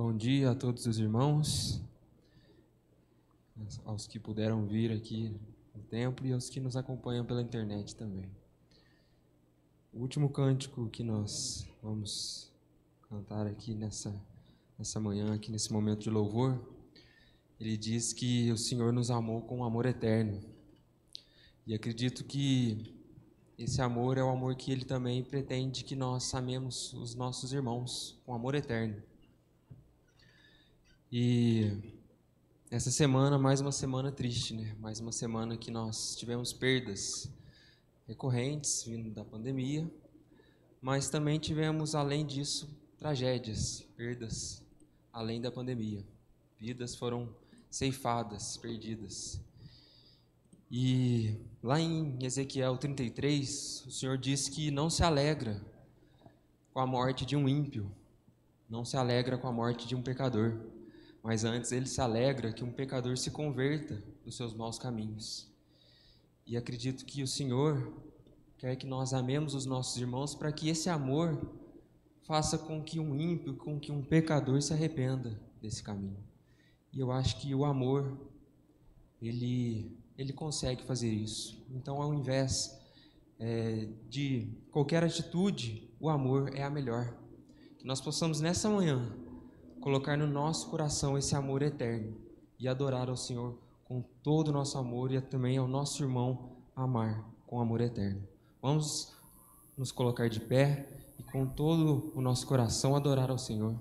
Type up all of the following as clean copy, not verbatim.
Bom dia a todos os irmãos, aos que puderam vir aqui no templo e aos que nos acompanham pela internet também. O último cântico que nós vamos cantar aqui nessa manhã, aqui nesse momento de louvor, ele diz que o Senhor nos amou com um amor eterno. E acredito que esse amor é o amor que Ele também pretende que nós amemos os nossos irmãos com amor eterno. E essa semana, mais uma semana triste, né? Mais uma semana que nós tivemos perdas recorrentes vindo da pandemia, mas também tivemos, além disso, tragédias, perdas além da pandemia. Vidas foram ceifadas, perdidas. E lá em Ezequiel 33, o Senhor diz que não se alegra com a morte de um ímpio, não se alegra com a morte de um pecador, mas antes Ele se alegra que um pecador se converta dos seus maus caminhos. E acredito que o Senhor quer que nós amemos os nossos irmãos para que esse amor faça com que um ímpio, com que um pecador se arrependa desse caminho. E eu acho que o amor, ele consegue fazer isso. Então, ao invés de qualquer atitude, o amor é a melhor. Que nós possamos, nessa manhã, colocar no nosso coração esse amor eterno e adorar ao Senhor com todo o nosso amor e também ao nosso irmão amar com amor eterno. Vamos nos colocar de pé e com todo o nosso coração adorar ao Senhor.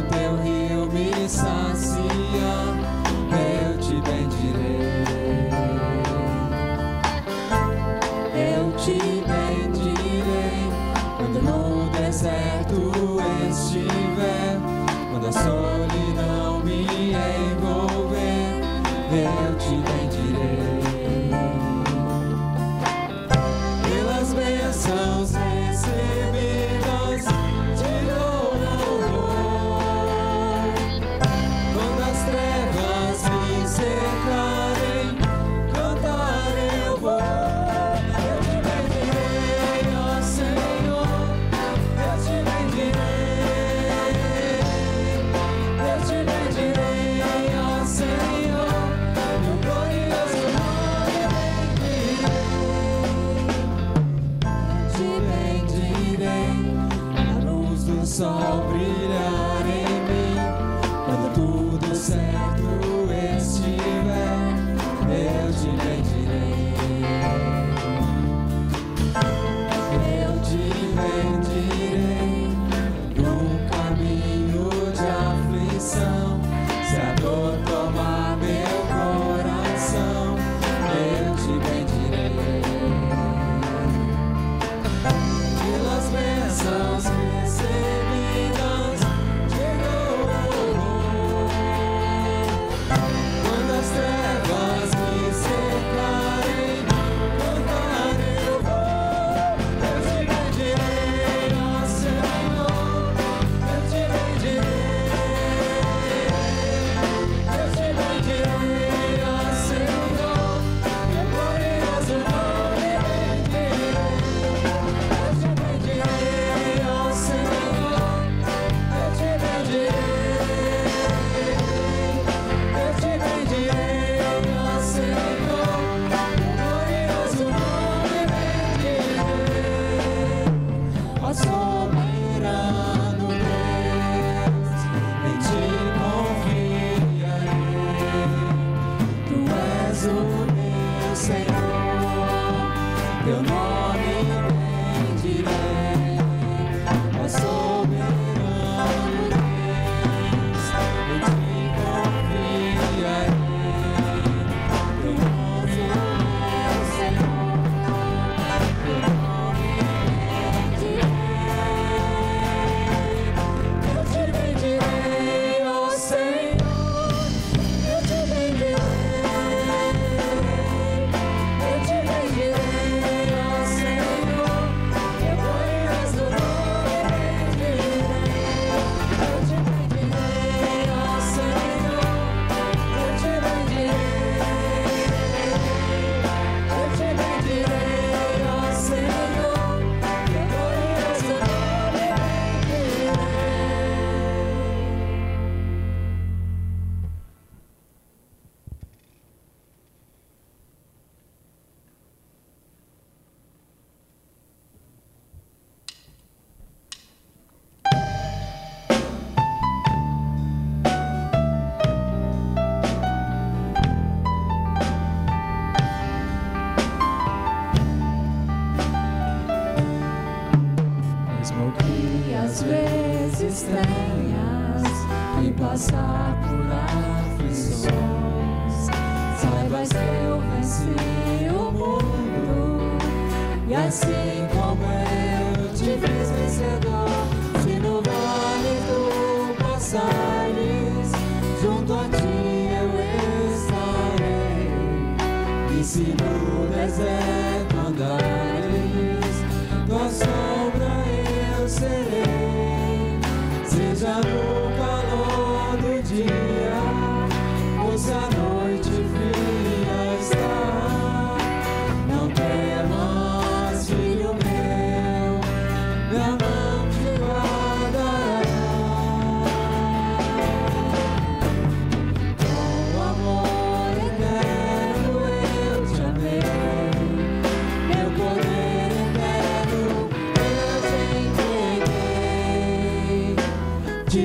teu rio me sacia, eu te bendirei. Eu te bendirei quando no deserto estiver, quando a solidão me envolver, eu te bendirei. Pelas bênçãos recebidas te dou louvor. Quando as trevas me cercarem, cantar eu vou. Eu te bendirei, ó Senhor, eu te bendirei. Eu te bendirei, ó Senhor, no glorioso nome bendirei. A luz do sol brilhar em mim, quando tudo certo estiver, eu te bendirei. Eu te bendirei num caminho de aflição. Se a dor tomar meu coração, eu te bendirei. Pelas bênçãos recebidas te dou louvor. Quando as trevas me cercarem, cantar eu vou. Eu te bendirei, ó Senhor, eu te bendirei. Eu te bendirei, ó Senhor, no glorioso nome bendirei. Eu te bendirei, ó Senhor, eu te bendirei. Eu te bendirei, ó Senhor, no glorioso nome bendirei. Ó soberano Deus, em ti confiarei. Tu és o meu Senhor, teu nome bendirei. Ó soberano Deus, em ti confiarei. Tu és o meu Senhor, teu nome bendirei. Eu te bendirei, ó Senhor, eu te bendirei. Eu te bendirei, ó Senhor, teu glorioso nome bendirei. Eu te bendirei, ó Senhor, eu te bendirei. Eu te bendirei, ó Senhor, teu glorioso nome bendirei. Mesmo que às vezes tenhas que passar por aflições, saibas que eu venci o mundo, e assim como eu te fiz vencedor. Se no vale tu passares, junto a ti eu estarei. E se no deserto andares, tua sombra eu serei. Seja no calor do dia, ou se a noite fria está, não temas, filho meu, minha mão te guardará. Com amor eterno eu te amei, meu poder eterno eu te entreguei. Te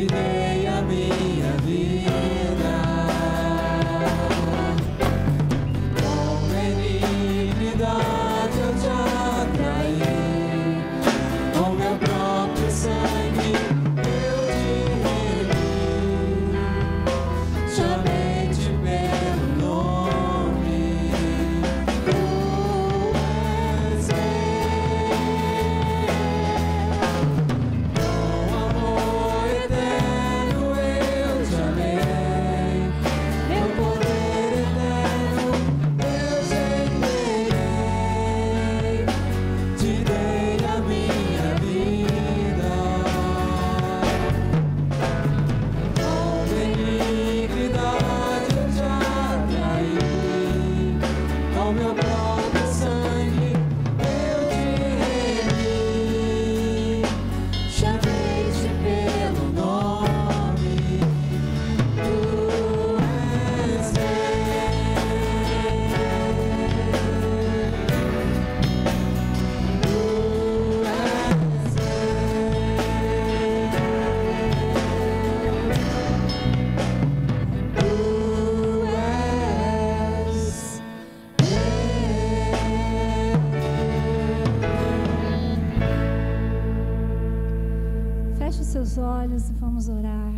olhos e vamos orar.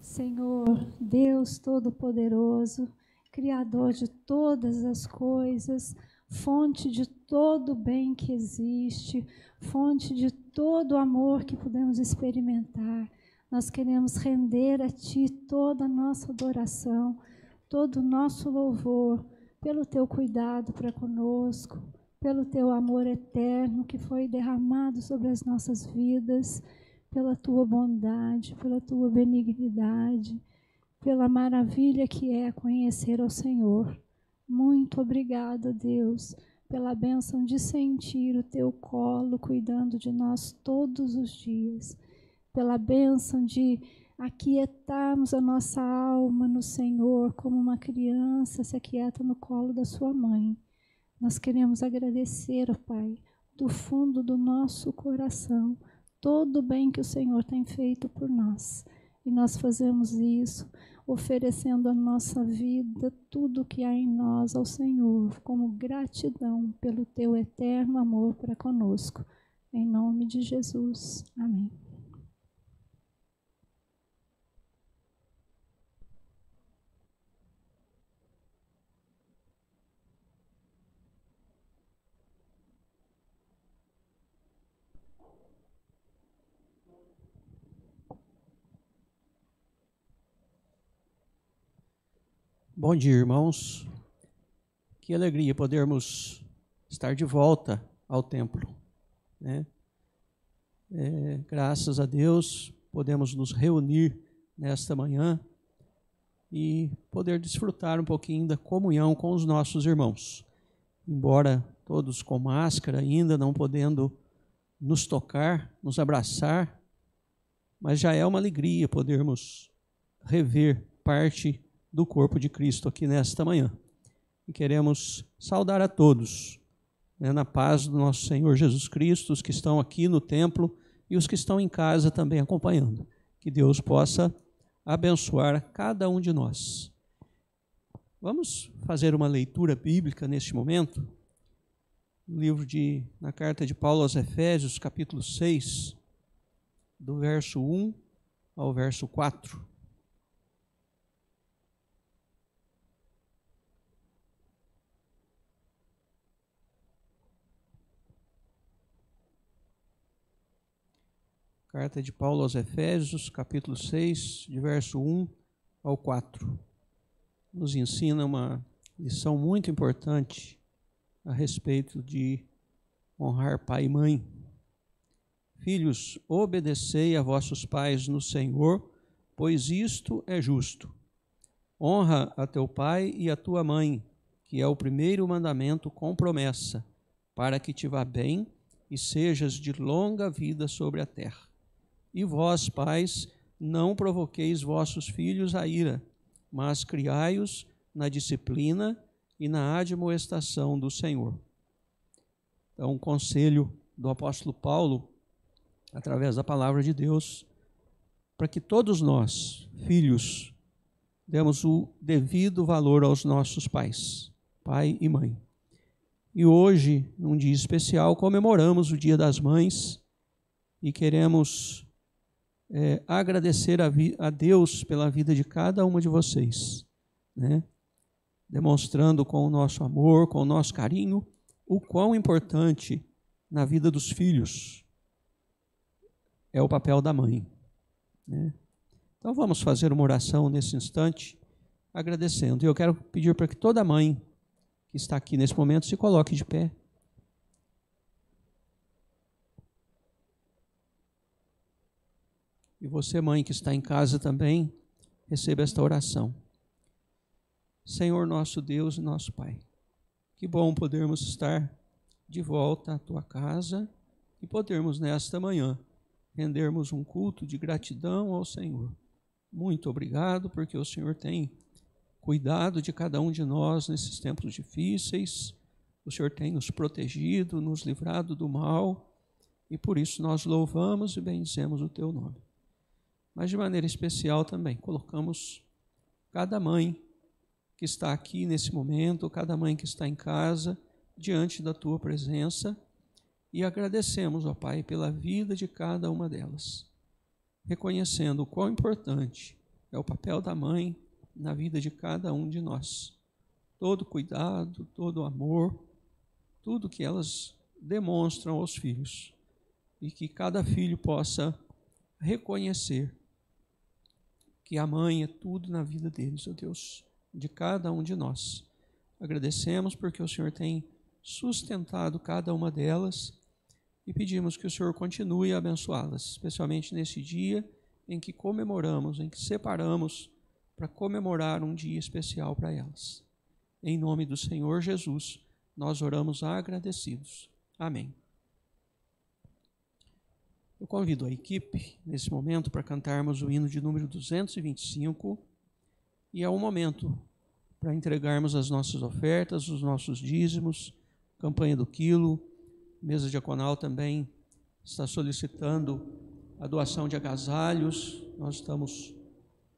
Senhor, Deus Todo-Poderoso, Criador de todas as coisas, fonte de todo o bem que existe, fonte de todo o amor que podemos experimentar. Nós queremos render a Ti toda a nossa adoração, todo o nosso louvor, pelo Teu cuidado para conosco, pelo Teu amor eterno que foi derramado sobre as nossas vidas, pela Tua bondade, pela Tua benignidade, pela maravilha que é conhecer ao Senhor. Muito obrigada, Deus, pela bênção de sentir o Teu colo cuidando de nós todos os dias, pela bênção de aquietarmos a nossa alma no Senhor, como uma criança se aquieta no colo da sua mãe. Nós queremos agradecer, ó Pai, do fundo do nosso coração, todo o bem que o Senhor tem feito por nós. E nós fazemos isso oferecendo a nossa vida, tudo que há em nós ao Senhor, como gratidão pelo Teu eterno amor para conosco. Em nome de Jesus. Amém. Bom dia, irmãos. Que alegria podermos estar de volta ao templo, né? Graças a Deus, podemos nos reunir nesta manhã e poder desfrutar um pouquinho da comunhão com os nossos irmãos. Embora todos com máscara, ainda não podendo nos tocar, nos abraçar, mas já é uma alegria podermos rever parte do corpo de Cristo aqui nesta manhã. E queremos saudar a todos, né, na paz do nosso Senhor Jesus Cristo, os que estão aqui no templo e os que estão em casa também acompanhando. Que Deus possa abençoar cada um de nós. Vamos fazer uma leitura bíblica neste momento. Na carta de Paulo aos Efésios, capítulo 6, do verso 1 ao verso 4. Carta de Paulo aos Efésios, capítulo 6, de verso 1 ao 4. Nos ensina uma lição muito importante a respeito de honrar pai e mãe. Filhos, obedecei a vossos pais no Senhor, pois isto é justo. Honra a teu pai e a tua mãe, que é o primeiro mandamento com promessa, para que te vá bem e sejas de longa vida sobre a terra. E vós, pais, não provoqueis vossos filhos a ira, mas criai-os na disciplina e na admoestação do Senhor. Então, um conselho do apóstolo Paulo, através da palavra de Deus, para que todos nós, filhos, demos o devido valor aos nossos pais, pai e mãe. E hoje, num dia especial, comemoramos o Dia das Mães e queremos agradecer a Deus pela vida de cada uma de vocês, né? Demonstrando com o nosso amor, com o nosso carinho, o quão importante na vida dos filhos é o papel da mãe, né? Então vamos fazer uma oração nesse instante, agradecendo. E eu quero pedir para que toda mãe que está aqui nesse momento se coloque de pé. E você, mãe, que está em casa também, receba esta oração. Senhor nosso Deus e nosso Pai, que bom podermos estar de volta à Tua casa e podermos nesta manhã rendermos um culto de gratidão ao Senhor. Muito obrigado, porque o Senhor tem cuidado de cada um de nós nesses tempos difíceis. O Senhor tem nos protegido, nos livrado do mal, e por isso nós louvamos e bendizemos o Teu nome. Mas de maneira especial também colocamos cada mãe que está aqui nesse momento, cada mãe que está em casa, diante da Tua presença, e agradecemos, ó Pai, pela vida de cada uma delas. reconhecendo o quão importante é o papel da mãe na vida de cada um de nós. Todo cuidado, todo amor, tudo que elas demonstram aos filhos. E que cada filho possa reconhecer que a mãe é tudo na vida deles, ó Deus, de cada um de nós. Agradecemos porque o Senhor tem sustentado cada uma delas e pedimos que o Senhor continue a abençoá-las, especialmente nesse dia em que comemoramos, em que separamos para comemorar um dia especial para elas. Em nome do Senhor Jesus, nós oramos agradecidos. Amém. Eu convido a equipe, nesse momento, para cantarmos o hino de número 225, e é um momento para entregarmos as nossas ofertas, os nossos dízimos, campanha do quilo. Mesa diaconal também está solicitando a doação de agasalhos. Nós estamos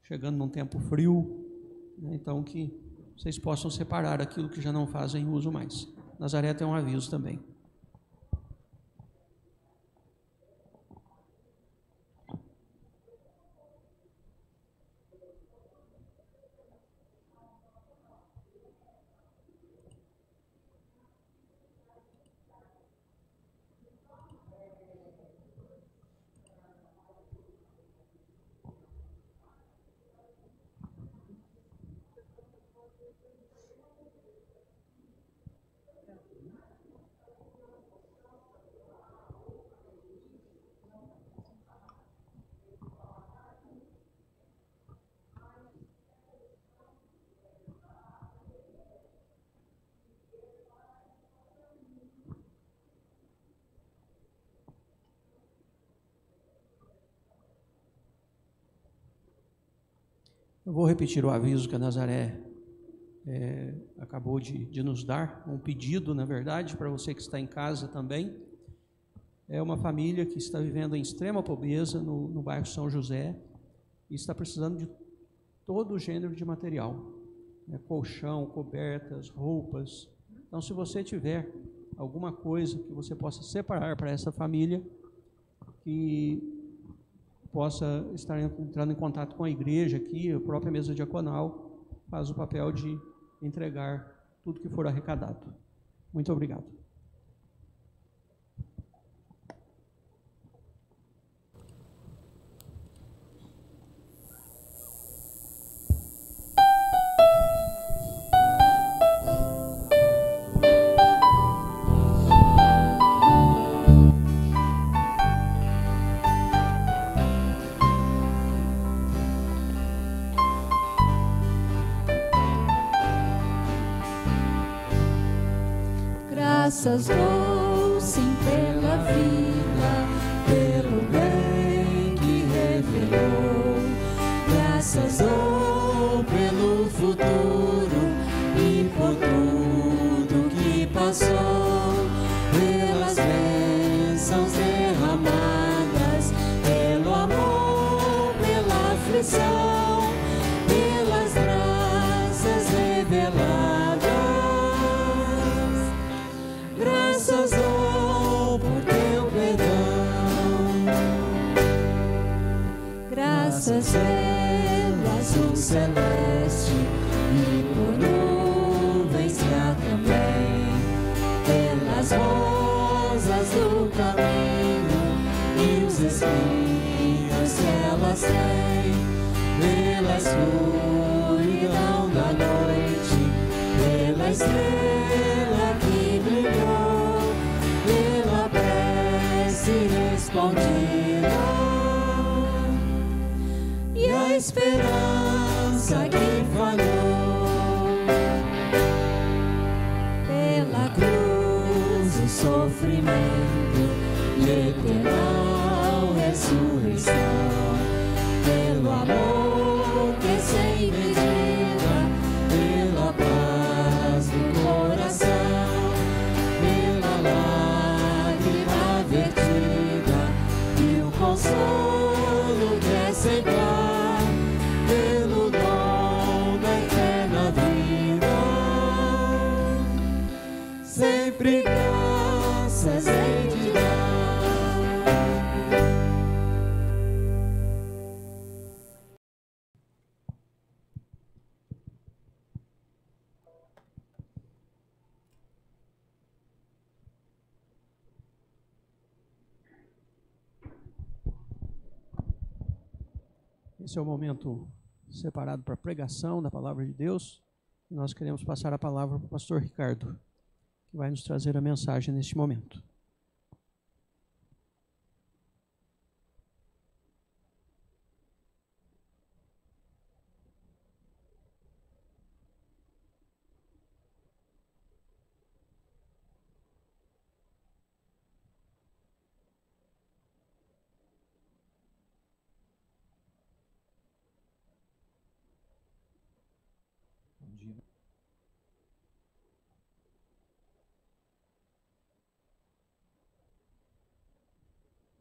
chegando num tempo frio, né? Então que vocês possam separar aquilo que já não fazem uso mais. Nazaré tem um aviso também. Eu vou repetir o aviso que a Nazaré acabou de nos dar, um pedido, na verdade, para você que está em casa também. É uma família que está vivendo em extrema pobreza no bairro São José e está precisando de todo o gênero de material, né? Colchão, cobertas, roupas. Então, se você tiver alguma coisa que você possa separar para essa família, que possa estar entrando em contato com a igreja aqui, a própria mesa diaconal faz o papel de entregar tudo que for arrecadado. Muito obrigado. Graças dou, sim, pela vida, pelo bem que revelou. Graças dou pelo futuro e por tudo que passou. Pelas bênçãos derramadas, pelo amor, pela aflição, pelas graças reveladas. Graças dou por teu perdão. Graças pelo azul celeste e por nuvens que há também, pelas rosas do caminho e os espinhos que elas têm, pela escuridão da noite, pela estrela que brilhou, pela prece respondida e a esperança que falhou, pela cruz o sofrimento e eternal ressurreição, pelo amor que é sem medida, pela paz do coração, pela lágrima vertida e o consolo que é sem par, pelo dom da eterna vida, sempre graças hei de dar. Esse é o momento separado para a pregação da palavra de Deus. E nós queremos passar a palavra para o pastor Ricardo, que vai nos trazer a mensagem neste momento.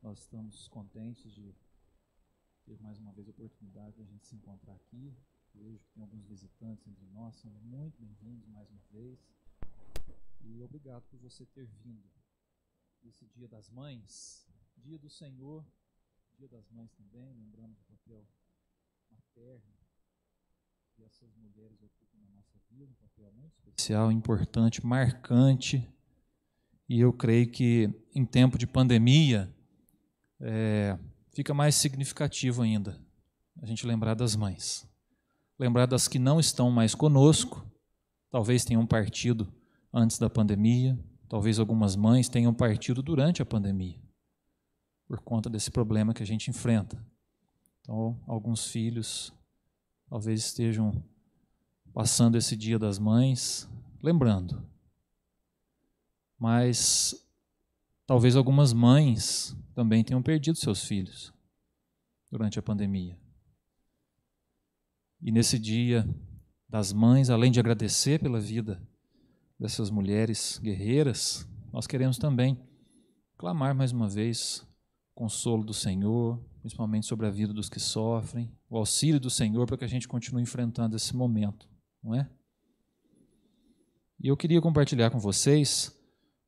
Nós estamos contentes de ter mais uma vez a oportunidade de a gente se encontrar aqui. Vejo que tem alguns visitantes entre nós, são muito bem-vindos mais uma vez. E obrigado por você ter vindo nesse Dia das Mães, Dia do Senhor, Dia das Mães também, lembrando do papel materno que essas mulheres ocupam na nossa vida, um papel muito especial, importante, marcante. E eu creio que em tempo de pandemia, fica mais significativo ainda a gente lembrar das mães, lembrar das que não estão mais conosco, talvez tenham partido antes da pandemia, talvez algumas mães tenham partido durante a pandemia, por conta desse problema que a gente enfrenta. Então, alguns filhos talvez estejam passando esse Dia das Mães, lembrando, mas talvez algumas mães também tenham perdido seus filhos durante a pandemia. E nesse Dia das Mães, além de agradecer pela vida dessas mulheres guerreiras, nós queremos também clamar mais uma vez o consolo do Senhor, principalmente sobre a vida dos que sofrem, o auxílio do Senhor para que a gente continue enfrentando esse momento, não é? E eu queria compartilhar com vocês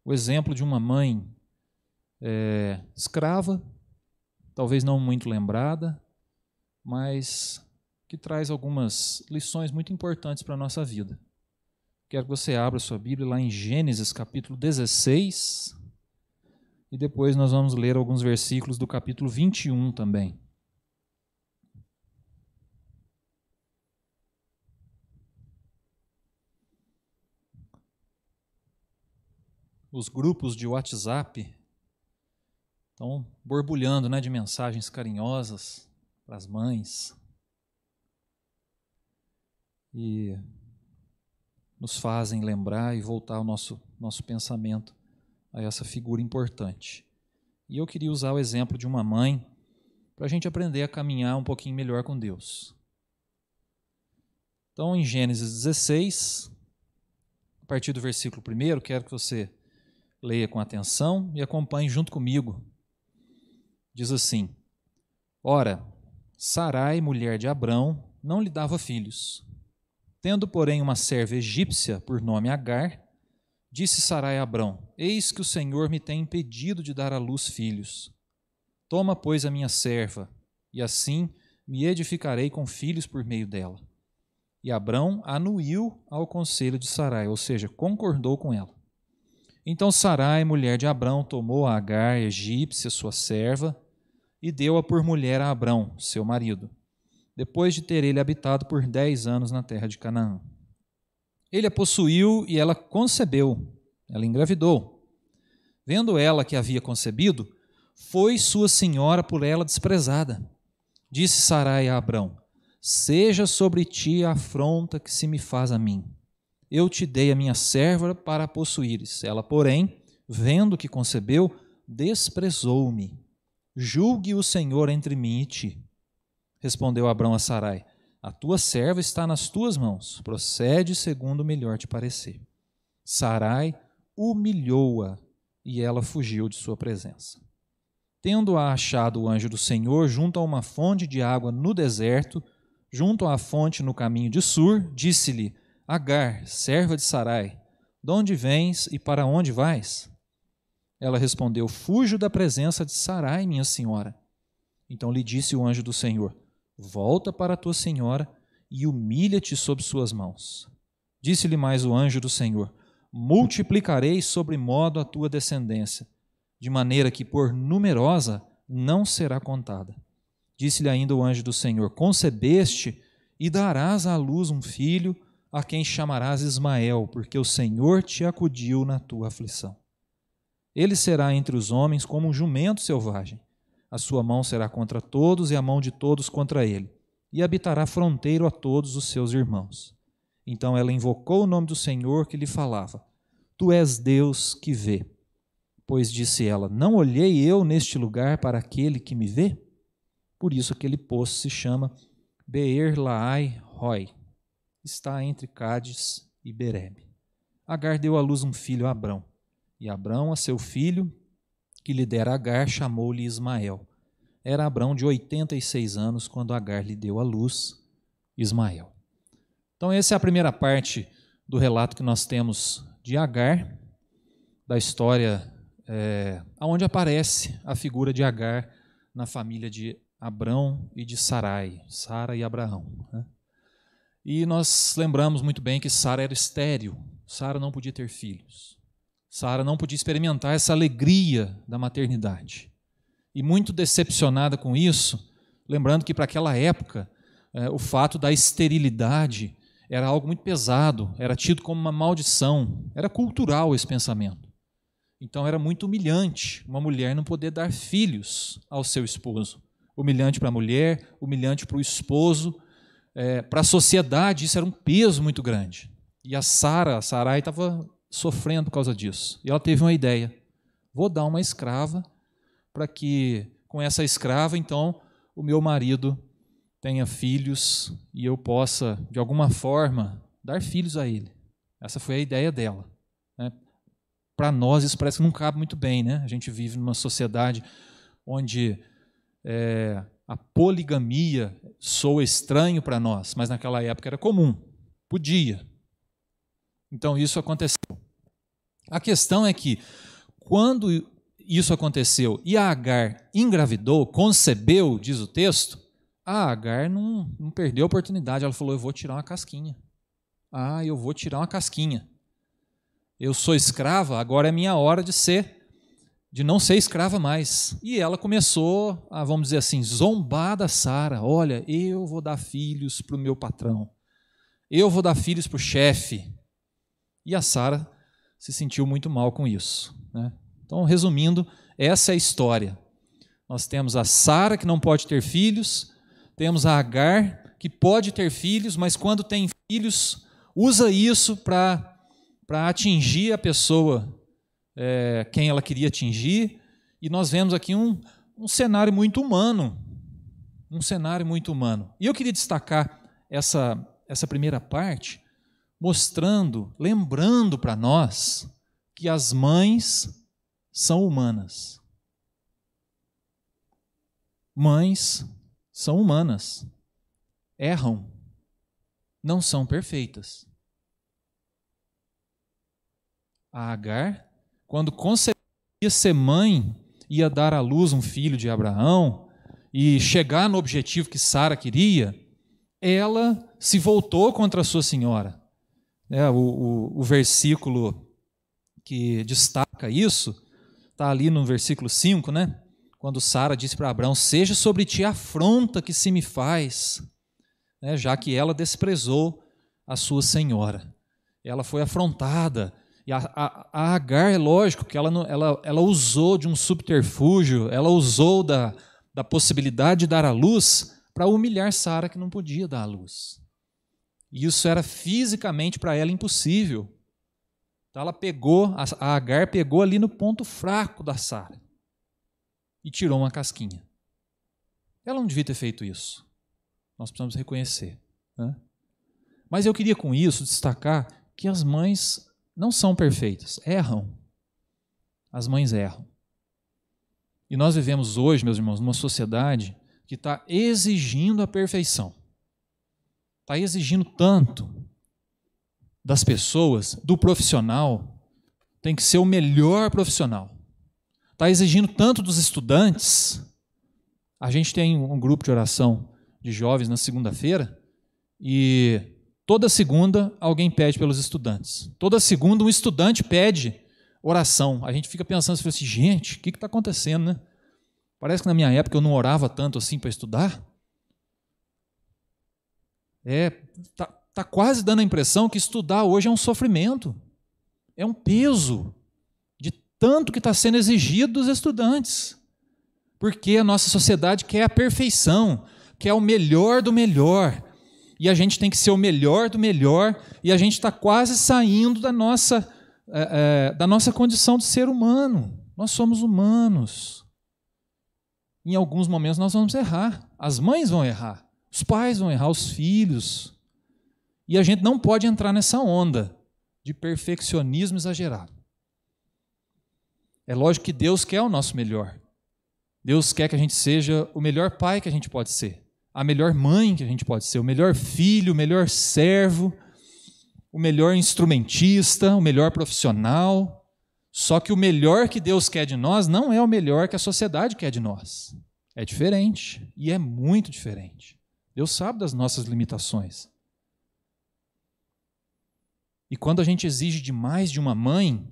o exemplo de uma mãe escrava, talvez não muito lembrada, mas que traz algumas lições muito importantes para a nossa vida. Quero que você abra sua Bíblia lá em Gênesis capítulo 16, e depois nós vamos ler alguns versículos do capítulo 21 também. Os grupos de WhatsApp estão borbulhando, né, de mensagens carinhosas para as mães e nos fazem lembrar e voltar o nosso pensamento a essa figura importante. E eu queria usar o exemplo de uma mãe para a gente aprender a caminhar um pouquinho melhor com Deus. Então, em Gênesis 16, a partir do versículo 1, quero que você leia com atenção e acompanhe junto comigo. Diz assim: Ora, Sarai, mulher de Abrão, não lhe dava filhos. Tendo, porém, uma serva egípcia por nome Agar, disse Sarai a Abrão: Eis que o Senhor me tem impedido de dar à luz filhos. Toma, pois, a minha serva, e assim me edificarei com filhos por meio dela. E Abrão anuiu ao conselho de Sarai, ou seja, concordou com ela. Então Sarai, mulher de Abrão, tomou a Agar, egípcia, sua serva, e deu-a por mulher a Abrão, seu marido, depois de ter ele habitado por 10 anos na terra de Canaã. Ele a possuiu e ela concebeu, ela engravidou. Vendo ela que havia concebido, foi sua senhora por ela desprezada. Disse Sarai a Abrão: Seja sobre ti a afronta que se me faz a mim. Eu te dei a minha serva para a possuíres. Ela, porém, vendo que concebeu, desprezou-me. Julgue o Senhor entre mim e ti. Respondeu Abrão a Sarai: A tua serva está nas tuas mãos. Procede segundo o melhor te parecer. Sarai humilhou-a e ela fugiu de sua presença. Tendo-a achado o anjo do Senhor junto a uma fonte de água no deserto, junto à fonte no caminho de Sur, disse-lhe: Agar, serva de Sarai, de onde vens e para onde vais? Ela respondeu: Fujo da presença de Sarai, minha senhora. Então lhe disse o anjo do Senhor: Volta para a tua senhora e humilha-te sob suas mãos. Disse-lhe mais o anjo do Senhor: Multiplicarei sobremodo a tua descendência, de maneira que por numerosa não será contada. Disse-lhe ainda o anjo do Senhor: concebeste e darás à luz um filho, a quem chamarás Ismael, porque o Senhor te acudiu na tua aflição. Ele será entre os homens como um jumento selvagem. A sua mão será contra todos e a mão de todos contra ele, e habitará fronteiro a todos os seus irmãos. Então ela invocou o nome do Senhor que lhe falava: Tu és Deus que vê. Pois disse ela: não olhei eu neste lugar para aquele que me vê? Por isso aquele poço se chama Beer-Lahai-Roi. Está entre Cádiz e Berebe. Agar deu à luz um filho a Abrão. E Abrão, a seu filho, que lhe dera Agar, chamou-lhe Ismael. Era Abrão de 86 anos quando Agar lhe deu à luz Ismael. Então essa é a primeira parte do relato que nós temos de Agar, da história onde aparece a figura de Agar na família de Abrão e de Sarai, Sara e Abraão, né? E nós lembramos muito bem que Sara era estéril, Sara não podia ter filhos, Sara não podia experimentar essa alegria da maternidade. E muito decepcionada com isso, lembrando que para aquela época o fato da esterilidade era algo muito pesado, era tido como uma maldição, era cultural esse pensamento. Então era muito humilhante uma mulher não poder dar filhos ao seu esposo. Humilhante para a mulher, humilhante para o esposo, para a sociedade isso era um peso muito grande. E a Sarai estava sofrendo por causa disso. E ela teve uma ideia: vou dar uma escrava para que com essa escrava então o meu marido tenha filhos e eu possa de alguma forma dar filhos a ele. Essa foi a ideia dela, né? Para nós isso parece que não cabe muito bem, né? A gente vive numa sociedade onde a poligamia soa estranho para nós, mas naquela época era comum, podia. Então isso aconteceu. A questão é que quando isso aconteceu e a Agar engravidou, concebeu, diz o texto, a Agar não perdeu a oportunidade. Ela falou: eu vou tirar uma casquinha. Eu vou tirar uma casquinha. Eu sou escrava, agora é minha hora de não ser escrava mais. E ela começou a, vamos dizer assim, zombar da Sara. Olha, eu vou dar filhos para o meu patrão. Eu vou dar filhos para o chefe. E a Sara se sentiu muito mal com isso, né? Então, resumindo, essa é a história. Nós temos a Sara, que não pode ter filhos, temos a Agar, que pode ter filhos, mas quando tem filhos, usa isso para atingir a pessoa quem ela queria atingir, e nós vemos aqui um cenário muito humano, E eu queria destacar essa primeira parte, lembrando para nós que as mães são humanas. Mães são humanas, erram, não são perfeitas. A Agar, quando concebia ser mãe, ia dar à luz um filho de Abraão e chegar no objetivo que Sara queria, ela se voltou contra a sua senhora. O versículo que destaca isso está ali no versículo 5, né? Quando Sara disse para Abraão: seja sobre ti a afronta que se me faz, já que ela desprezou a sua senhora. Ela foi afrontada. E a Agar, é lógico que ela usou de um subterfúgio, ela usou da possibilidade de dar à luz para humilhar Sara, que não podia dar à luz. E isso era fisicamente para ela impossível. Então a Agar pegou ali no ponto fraco da Sara e tirou uma casquinha. Ela não devia ter feito isso. Nós precisamos reconhecer, né? Mas eu queria com isso destacar que as mães não são perfeitas, erram. As mães erram. E nós vivemos hoje, meus irmãos, numa sociedade que está exigindo a perfeição. Está exigindo tanto das pessoas, do profissional, tem que ser o melhor profissional. Está exigindo tanto dos estudantes. A gente tem um grupo de oração de jovens na segunda-feira e toda segunda alguém pede pelos estudantes. Toda segunda um estudante pede oração. A gente fica pensando assim, gente, o que está acontecendo, né? Parece que na minha época eu não orava tanto assim para estudar. Tá quase dando a impressão que estudar hoje é um sofrimento. É um peso de tanto que está sendo exigido dos estudantes. Porque a nossa sociedade quer a perfeição, quer o melhor do melhor. E a gente tem que ser o melhor do melhor, e a gente está quase saindo da nossa condição de ser humano. Nós somos humanos. Em alguns momentos nós vamos errar. As mães vão errar, os pais vão errar, os filhos. E a gente não pode entrar nessa onda de perfeccionismo exagerado. É lógico que Deus quer o nosso melhor. Deus quer que a gente seja o melhor pai que a gente pode ser, a melhor mãe que a gente pode ser, o melhor filho, o melhor servo, o melhor instrumentista, o melhor profissional. Só que o melhor que Deus quer de nós não é o melhor que a sociedade quer de nós. É diferente, e é muito diferente. Deus sabe das nossas limitações. E quando a gente exige demais de uma mãe,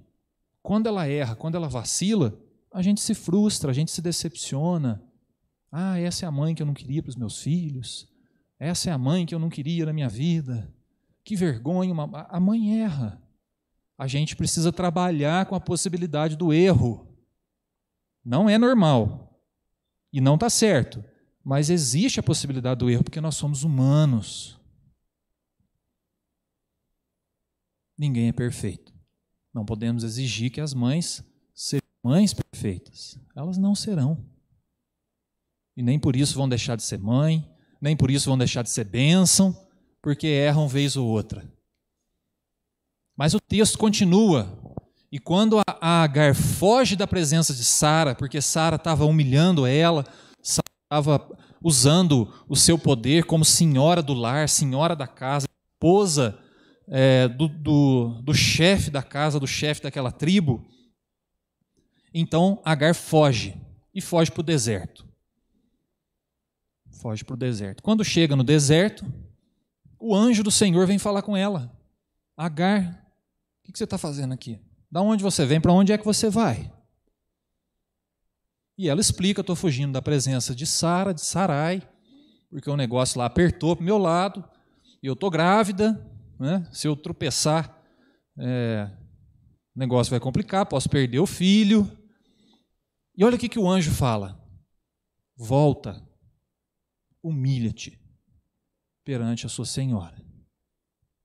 quando ela erra, quando ela vacila, a gente se frustra, a gente se decepciona. Essa é a mãe que eu não queria para os meus filhos. Essa é a mãe que eu não queria na minha vida. Que vergonha, a mãe erra. A gente precisa trabalhar com a possibilidade do erro. Não é normal. E não está certo. Mas existe a possibilidade do erro, porque nós somos humanos. Ninguém é perfeito. Não podemos exigir que as mães sejam mães perfeitas. Elas não serão. E nem por isso vão deixar de ser mãe, nem por isso vão deixar de ser bênção, porque erram vez ou outra. Mas o texto continua, e quando a Agar foge da presença de Sara, porque Sara estava humilhando ela, Sara estava usando o seu poder como senhora do lar, senhora da casa, esposa do chefe da casa, do chefe daquela tribo. Então Agar foge, e foge para o deserto. Foge para o deserto. Quando chega no deserto, o anjo do Senhor vem falar com ela. Agar, o que você está fazendo aqui? Da onde você vem? Para onde é que você vai? E ela explica, estou fugindo da presença de Sara, de Sarai, porque o negócio lá apertou para o meu lado, e eu estou grávida, né? Se eu tropeçar, o negócio vai complicar, posso perder o filho. E olha o que o anjo fala. Volta, humilha-te perante a sua senhora.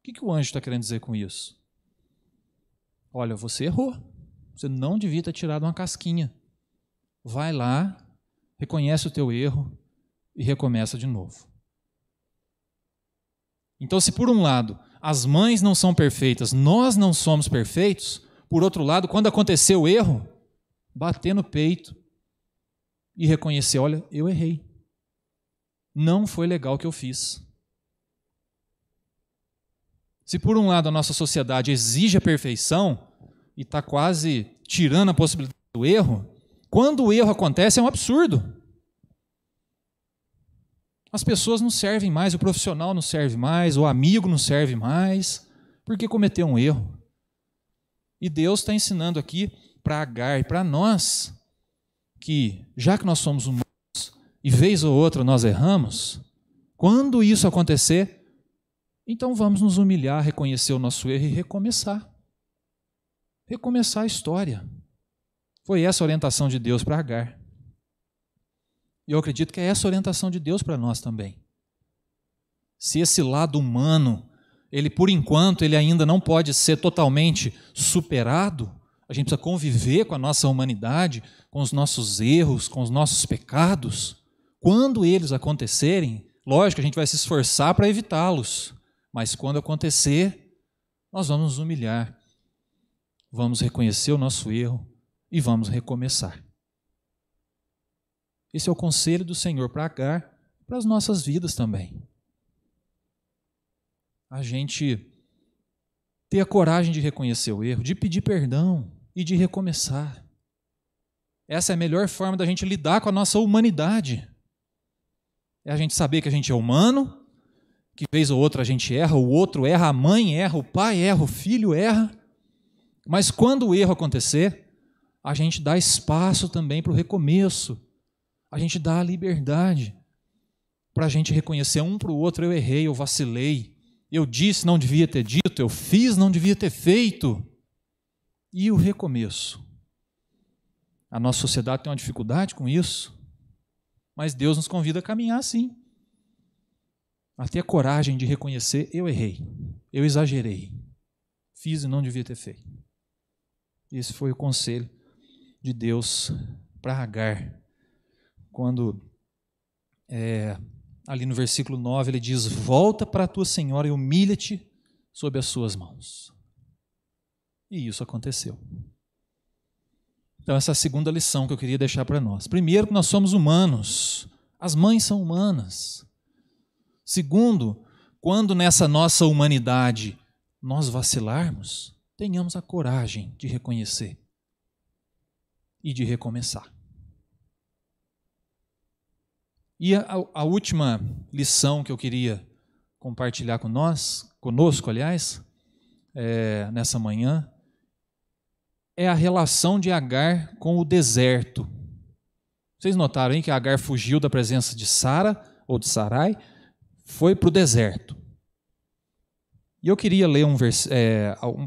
O que o anjo está querendo dizer com isso? Olha, você errou. Você não devia ter tirado uma casquinha. Vai lá, reconhece o teu erro e recomeça de novo. Então, se por um lado as mães não são perfeitas, nós não somos perfeitos, por outro lado, quando acontecer o erro, bater no peito e reconhecer, olha, eu errei. Não foi legal o que eu fiz. Se por um lado a nossa sociedade exige a perfeição e está quase tirando a possibilidade do erro, quando o erro acontece é um absurdo. As pessoas não servem mais, o profissional não serve mais, o amigo não serve mais, porque cometeu um erro. E Deus está ensinando aqui para Agar e para nós que, já que nós somos humanos e vez ou outra nós erramos, quando isso acontecer, então vamos nos humilhar, reconhecer o nosso erro e recomeçar. Recomeçar a história. Foi essa a orientação de Deus para Agar. E eu acredito que é essa a orientação de Deus para nós também. Se esse lado humano, ele por enquanto, ele ainda não pode ser totalmente superado, a gente precisa conviver com a nossa humanidade, com os nossos erros, com os nossos pecados. Quando eles acontecerem, lógico, a gente vai se esforçar para evitá-los. Mas quando acontecer, nós vamos nos humilhar, vamos reconhecer o nosso erro e vamos recomeçar. Esse é o conselho do Senhor para Agar, para as nossas vidas também. A gente ter a coragem de reconhecer o erro, de pedir perdão e de recomeçar. Essa é a melhor forma da gente lidar com a nossa humanidade. É a gente saber que a gente é humano, que vez ou outra a gente erra, o outro erra, a mãe erra, o pai erra, o filho erra. Mas quando o erro acontecer, a gente dá espaço também para o recomeço, a gente dá a liberdade para a gente reconhecer um para o outro: eu errei, eu vacilei, eu disse, não devia ter dito, eu fiz, não devia ter feito. E o recomeço. A nossa sociedade tem uma dificuldade com isso, mas Deus nos convida a caminhar assim. A ter a coragem de reconhecer: eu errei, eu exagerei, fiz e não devia ter feito. Esse foi o conselho de Deus para Agar, quando ali no versículo 9 ele diz: volta para a tua senhora e humilha-te sob as suas mãos. E isso aconteceu. Então essa é a segunda lição que eu queria deixar para nós. Primeiro, que nós somos humanos, as mães são humanas. Segundo, quando nessa nossa humanidade nós vacilarmos, tenhamos a coragem de reconhecer e de recomeçar. E a última lição que eu queria compartilhar conosco, nessa manhã, é a relação de Agar com o deserto. Vocês notaram aí que Agar fugiu da presença de Sara, ou de Sarai, foi para o deserto. E eu queria ler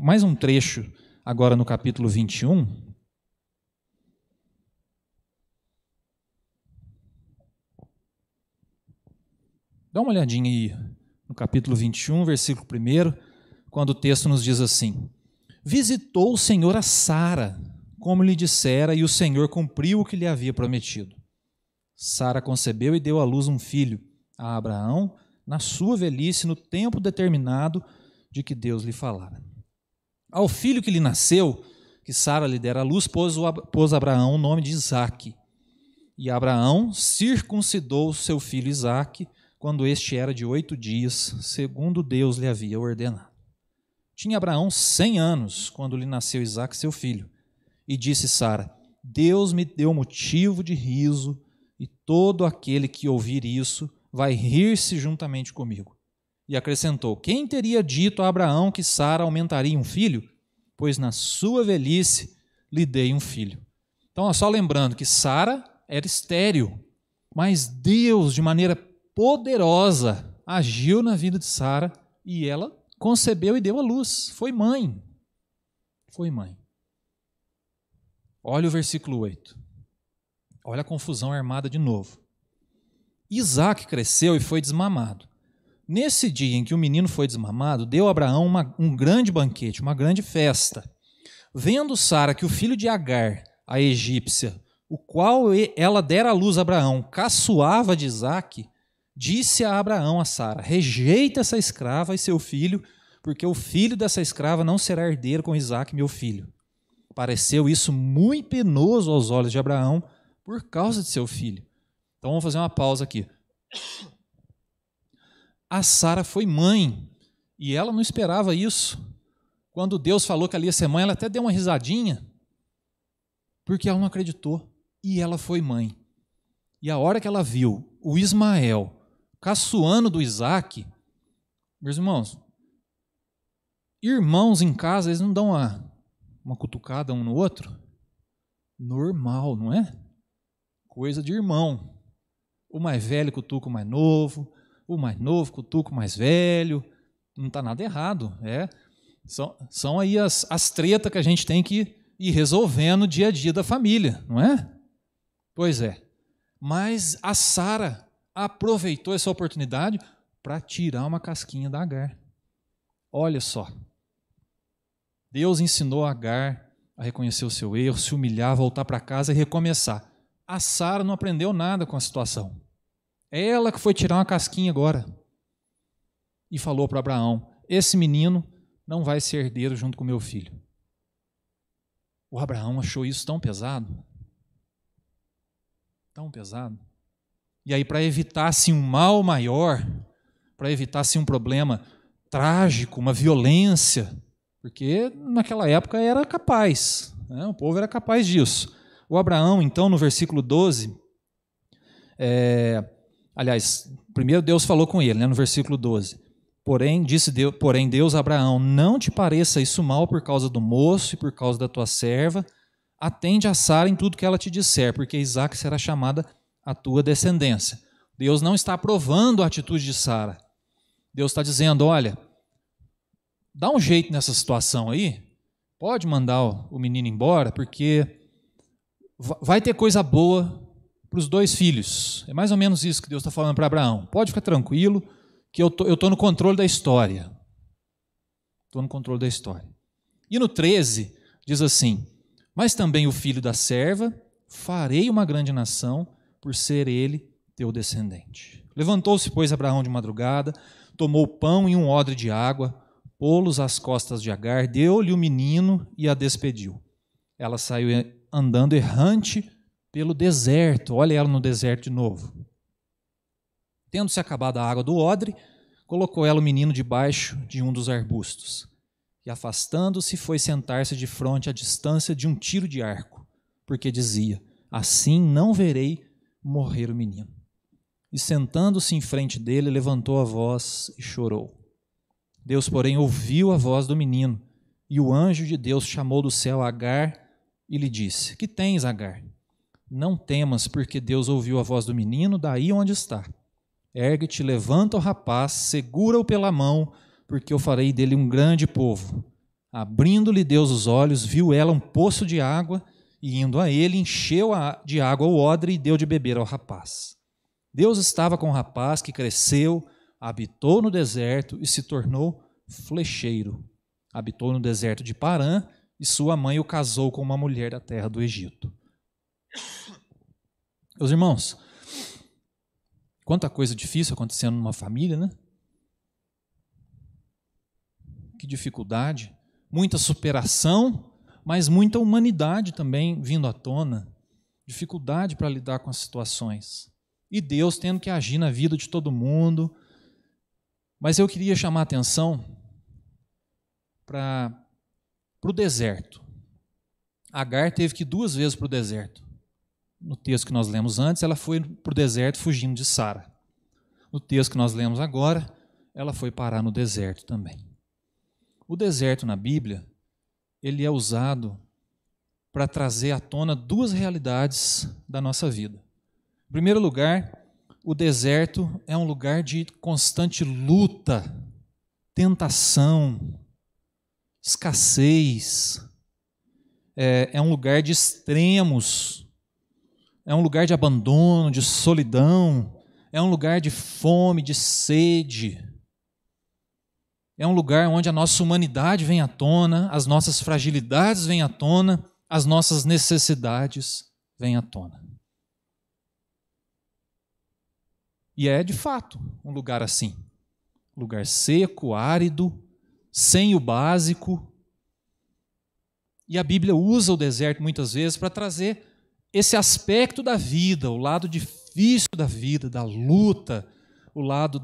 mais um trecho agora no capítulo 21. Dá uma olhadinha aí no capítulo 21, versículo 1, quando o texto nos diz assim: visitou o Senhor a Sara, como lhe dissera, e o Senhor cumpriu o que lhe havia prometido. Sara concebeu e deu à luz um filho a Abraão, na sua velhice, no tempo determinado de que Deus lhe falara. Ao filho que lhe nasceu, que Sara lhe dera à luz, pôs Abraão o nome de Isaque. E Abraão circuncidou seu filho Isaque, quando este era de 8 dias, segundo Deus lhe havia ordenado. Tinha Abraão 100 anos, quando lhe nasceu Isaque, seu filho. E disse Sara: Deus me deu motivo de riso, e todo aquele que ouvir isso vai rir-se juntamente comigo. E acrescentou: quem teria dito a Abraão que Sara aumentaria um filho? Pois na sua velhice lhe dei um filho. Então, só lembrando que Sara era estéril, mas Deus, de maneira poderosa, agiu na vida de Sara e ela concebeu e deu à luz. Foi mãe. Foi mãe. Olha o versículo 8. Olha a confusão armada de novo. Isaque cresceu e foi desmamado. Nesse dia em que o menino foi desmamado, deu a Abraão um grande banquete, uma grande festa. Vendo Sara que o filho de Agar, a egípcia, o qual ela dera à luz a Abraão, caçoava de Isaque, disse a Abraão a Sara: rejeita essa escrava e seu filho, porque o filho dessa escrava não será herdeiro com Isaque, meu filho. Pareceu isso muito penoso aos olhos de Abraão por causa de seu filho. Então vamos fazer uma pausa aqui. A Sara foi mãe e ela não esperava isso. Quando Deus falou que ela ia ser mãe, ela até deu uma risadinha, porque ela não acreditou. E ela foi mãe. E a hora que ela viu o Ismael caçoando do Isaque, meus irmãos em casa, eles não dão uma cutucada um no outro? Normal, não é? Coisa de irmão. O mais velho cutuca o mais novo, o mais novo cutuca o mais velho. Não está nada errado. São aí as tretas que a gente tem que ir resolvendo no dia a dia da família, não é? Pois é. Mas a Sara aproveitou essa oportunidade para tirar uma casquinha da Agar. Olha só. Deus ensinou a Agar a reconhecer o seu erro, se humilhar, voltar para casa e recomeçar. A Sara não aprendeu nada com a situação. É ela que foi tirar uma casquinha agora. E falou para Abraão: esse menino não vai ser herdeiro junto com meu filho. O Abraão achou isso tão pesado. Tão pesado. E aí, para evitar assim, um mal maior, para evitar assim, um problema trágico, uma violência, porque naquela época era capaz, né? O povo era capaz disso. O Abraão, então, no versículo 12, primeiro Deus falou com ele, né, no versículo 12. Porém Deus a Abraão: não te pareça isso mal por causa do moço e por causa da tua serva, atende a Sara em tudo que ela te disser, porque Isaque será chamada a tua descendência. Deus não está aprovando a atitude de Sara. Deus está dizendo, olha, dá um jeito nessa situação aí, pode mandar o menino embora, porque vai ter coisa boa para os 2 filhos. É mais ou menos isso que Deus está falando para Abraão. Pode ficar tranquilo, que eu estou no controle da história. Estou no controle da história. E no 13, diz assim, mas também o filho da serva, farei uma grande nação, por ser ele teu descendente. Levantou-se, pois, Abraão de madrugada, tomou pão e um odre de água, pô-los às costas de Agar, deu-lhe o menino e a despediu. Ela saiu andando errante pelo deserto. Olha ela no deserto de novo. Tendo-se acabado a água do odre, colocou ela o menino debaixo de um dos arbustos. E afastando-se, foi sentar-se de fronte à distância de um tiro de arco, porque dizia, assim não verei morrer o menino. E sentando-se em frente dele, levantou a voz e chorou. Deus, porém, ouviu a voz do menino, e o anjo de Deus chamou do céu Agar e lhe disse, que tens, Agar? Não temas, porque Deus ouviu a voz do menino daí onde está. Ergue-te, levanta o rapaz, segura-o pela mão, porque eu farei dele um grande povo. Abrindo-lhe Deus os olhos, viu ela um poço de água, e indo a ele, encheu de água o odre e deu de beber ao rapaz. Deus estava com o rapaz que cresceu, habitou no deserto e se tornou flecheiro. Habitou no deserto de Parã, e sua mãe o casou com uma mulher da terra do Egito. Meus irmãos, quanta coisa difícil acontecendo numa família, né? Que dificuldade, muita superação, mas muita humanidade também vindo à tona, dificuldade para lidar com as situações. E Deus tendo que agir na vida de todo mundo. Mas eu queria chamar a atenção para o deserto. Agar teve que ir 2 vezes para o deserto. No texto que nós lemos antes, ela foi para o deserto fugindo de Sara. No texto que nós lemos agora, ela foi parar no deserto também. O deserto na Bíblia, ele é usado para trazer à tona 2 realidades da nossa vida. Em primeiro lugar, o deserto é um lugar de constante luta, tentação, escassez. É um lugar de extremos, é um lugar de abandono, de solidão, é um lugar de fome, de sede. É um lugar onde a nossa humanidade vem à tona, as nossas fragilidades vêm à tona, as nossas necessidades vêm à tona. E é, de fato, um lugar assim. Lugar seco, árido, sem o básico. E a Bíblia usa o deserto muitas vezes para trazer esse aspecto da vida, o lado difícil da vida, da luta, o lado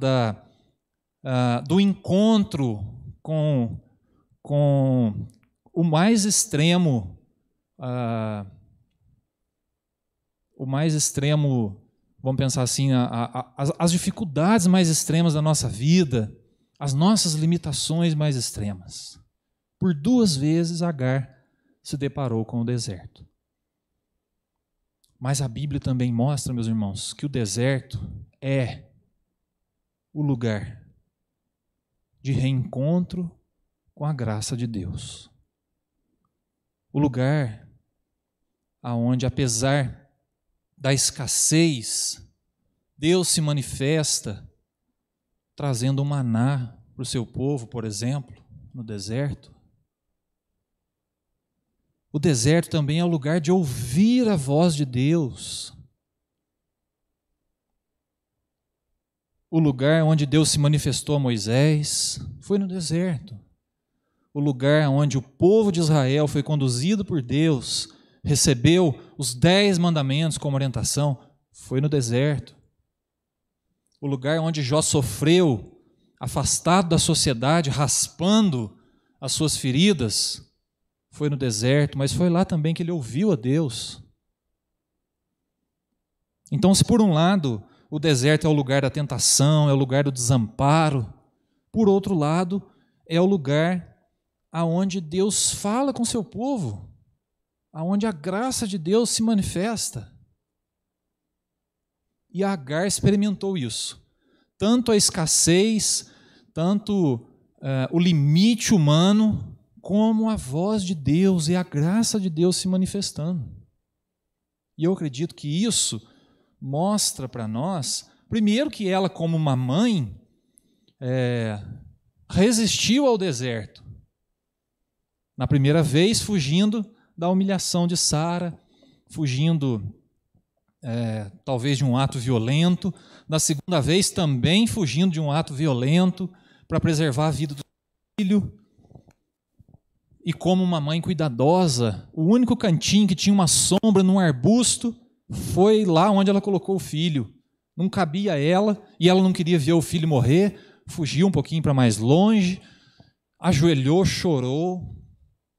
do encontro com o mais extremo, vamos pensar assim, as dificuldades mais extremas da nossa vida, as nossas limitações mais extremas. Por 2 vezes Agar se deparou com o deserto. Mas a Bíblia também mostra, meus irmãos, que o deserto é o lugar de reencontro com a graça de Deus. O lugar aonde, apesar da escassez, Deus se manifesta trazendo um maná para o seu povo, por exemplo, no deserto. O deserto também é o lugar de ouvir a voz de Deus. O lugar onde Deus se manifestou a Moisés foi no deserto. O lugar onde o povo de Israel foi conduzido por Deus, recebeu os 10 mandamentos como orientação, foi no deserto. O lugar onde Jó sofreu, afastado da sociedade, raspando as suas feridas, foi no deserto, mas foi lá também que ele ouviu a Deus. Então, se por um lado o deserto é o lugar da tentação, é o lugar do desamparo, por outro lado, é o lugar aonde Deus fala com seu povo, aonde a graça de Deus se manifesta. E Agar experimentou isso. Tanto a escassez, tanto o limite humano, como a voz de Deus e a graça de Deus se manifestando. E eu acredito que isso mostra para nós, primeiro, que ela, como uma mãe, resistiu ao deserto. Na primeira vez, fugindo da humilhação de Sara, fugindo talvez de um ato violento. Na segunda vez, também fugindo de um ato violento para preservar a vida do filho. E como uma mãe cuidadosa, o único cantinho que tinha uma sombra num arbusto foi lá onde ela colocou o filho. Não cabia a ela, e ela não queria ver o filho morrer, fugiu um pouquinho para mais longe, ajoelhou, chorou,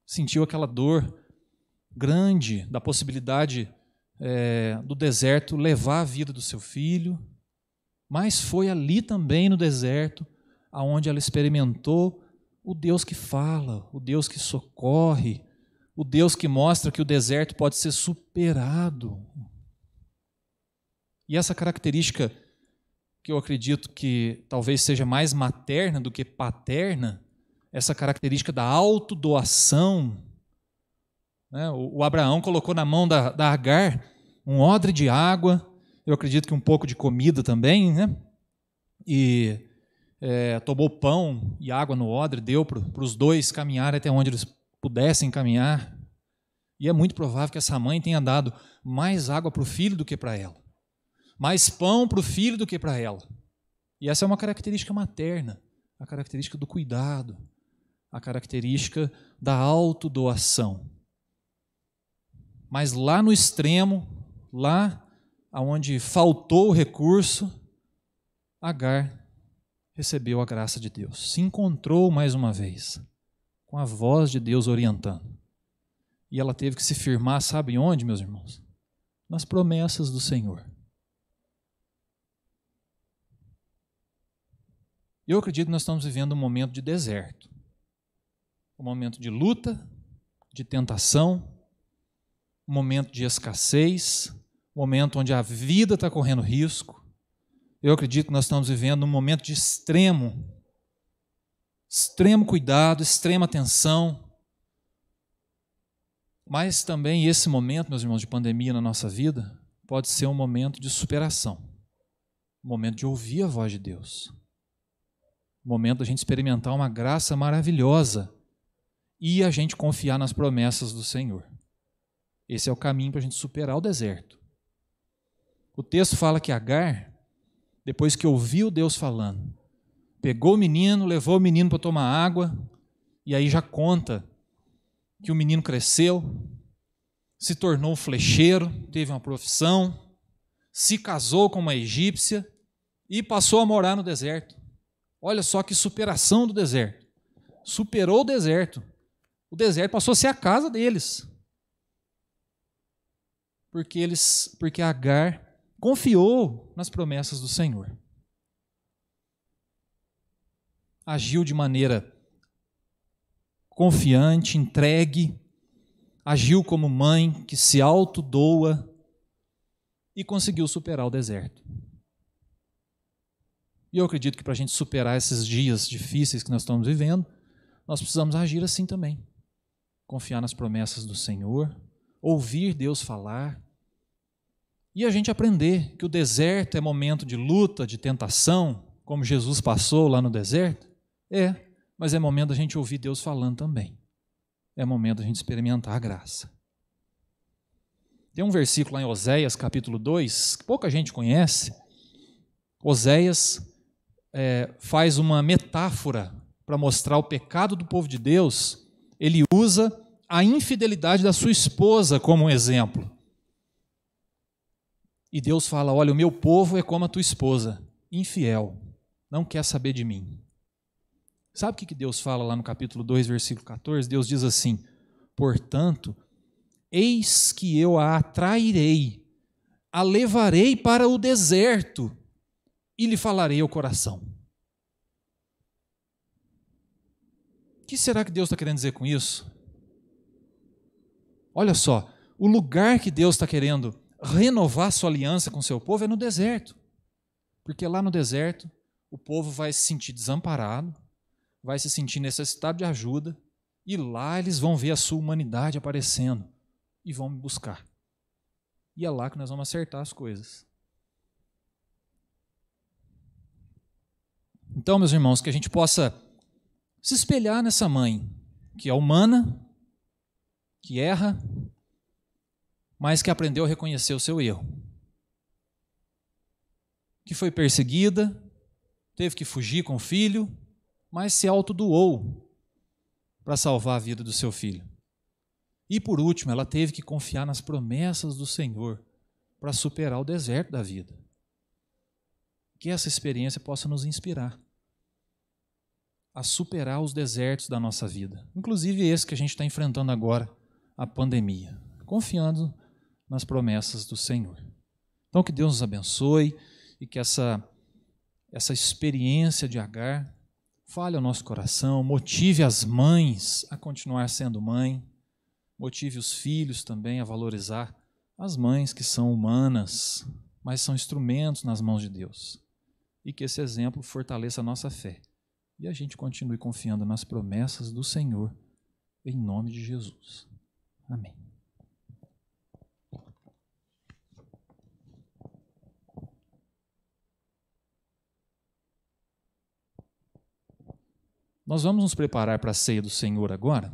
sentiu aquela dor grande da possibilidade do deserto levar a vida do seu filho, mas foi ali também no deserto aonde ela experimentou o Deus que fala, o Deus que socorre, o Deus que mostra que o deserto pode ser superado. E essa característica, que eu acredito que talvez seja mais materna do que paterna, essa característica da autodoação, né? O Abraão colocou na mão da Agar um odre de água, eu acredito que um pouco de comida também, né? E tomou pão e água no odre, deu para os dois caminharem até onde eles pudessem caminhar. E é muito provável que essa mãe tenha dado mais água para o filho do que para ela, mais pão para o filho do que para ela. E essa é uma característica materna, a característica do cuidado, a característica da autodoação. Mas lá no extremo, lá onde faltou o recurso, Agar recebeu a graça de Deus, se encontrou mais uma vez com a voz de Deus orientando. E ela teve que se firmar, sabe onde, meus irmãos? Nas promessas do Senhor. Eu acredito que nós estamos vivendo um momento de deserto, um momento de luta, de tentação, um momento de escassez, um momento onde a vida está correndo risco. Eu acredito que nós estamos vivendo um momento de extremo cuidado, extrema atenção. Mas também esse momento, meus irmãos, de pandemia na nossa vida, pode ser um momento de superação, um momento de ouvir a voz de Deus, um momento da gente experimentar uma graça maravilhosa e a gente confiar nas promessas do Senhor. Esse é o caminho para a gente superar o deserto. O texto fala que Agar, depois que ouviu Deus falando, pegou o menino, levou o menino para tomar água, e aí já conta que o menino cresceu, se tornou flecheiro, teve uma profissão, se casou com uma egípcia e passou a morar no deserto. Olha só que superação do deserto. Superou o deserto. O deserto passou a ser a casa deles. Porque Agar confiou nas promessas do Senhor. Agiu de maneira confiante, entregue, agiu como mãe que se autodoa e conseguiu superar o deserto. E eu acredito que para a gente superar esses dias difíceis que nós estamos vivendo, nós precisamos agir assim também. Confiar nas promessas do Senhor, ouvir Deus falar, e a gente aprender que o deserto é momento de luta, de tentação, como Jesus passou lá no deserto. Mas é momento da gente ouvir Deus falando também. É momento da gente experimentar a graça. Tem um versículo lá em Oséias, capítulo 2, que pouca gente conhece. Oséias faz uma metáfora para mostrar o pecado do povo de Deus. Ele usa a infidelidade da sua esposa como um exemplo. E Deus fala, olha, o meu povo é como a tua esposa, infiel, não quer saber de mim. Sabe o que Deus fala lá no capítulo 2, versículo 14? Deus diz assim, portanto, eis que eu a atrairei, a levarei para o deserto e lhe falarei ao coração. O que será que Deus está querendo dizer com isso? Olha só, o lugar que Deus está querendo renovar sua aliança com seu povo é no deserto. Porque lá no deserto, o povo vai se sentir desamparado, vai se sentir necessitado de ajuda, e lá eles vão ver a sua humanidade aparecendo e vão me buscar. E é lá que nós vamos acertar as coisas. Então, meus irmãos, que a gente possa se espelhar nessa mãe, que é humana, que erra, mas que aprendeu a reconhecer o seu erro. Que foi perseguida, teve que fugir com o filho, mas se autodoou para salvar a vida do seu filho. E por último, ela teve que confiar nas promessas do Senhor para superar o deserto da vida. Que essa experiência possa nos inspirar a superar os desertos da nossa vida, inclusive esse que a gente está enfrentando agora, a pandemia, confiando nas promessas do Senhor. Então que Deus nos abençoe e que essa experiência de Agar fale ao nosso coração, motive as mães a continuar sendo mãe, motive os filhos também a valorizar as mães que são humanas, mas são instrumentos nas mãos de Deus. E que esse exemplo fortaleça a nossa fé. E a gente continue confiando nas promessas do Senhor, em nome de Jesus. Amém. Nós vamos nos preparar para a ceia do Senhor agora.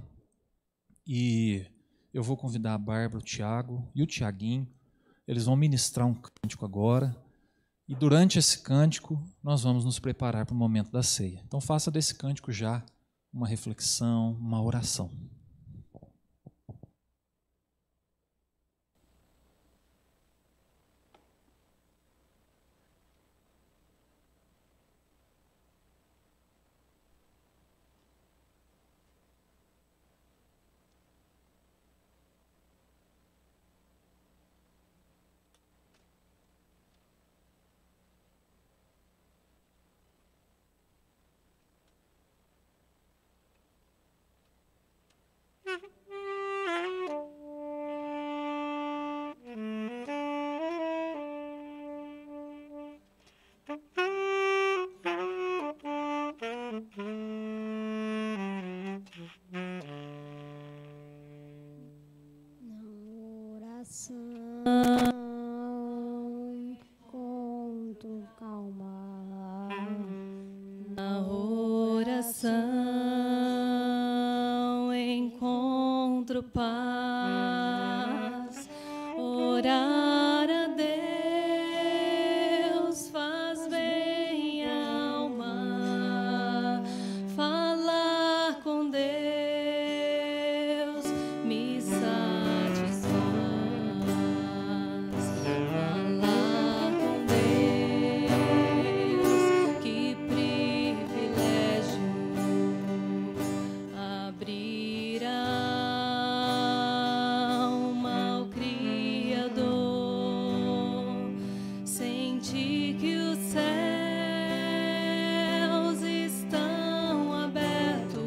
E eu vou convidar a Bárbara, o Tiago e o Tiaguinho. Eles vão ministrar um cântico agora. E durante esse cântico, nós vamos nos preparar para o momento da ceia. Então faça desse cântico já uma reflexão, uma oração. Encontro calma na oração, encontro paz, orar a Deus faz bem à alma, falar com Deus me satisfaz. Falar com Deus, que privilégio, abrir a alma ao Criador, sentir que os céus estão abertos,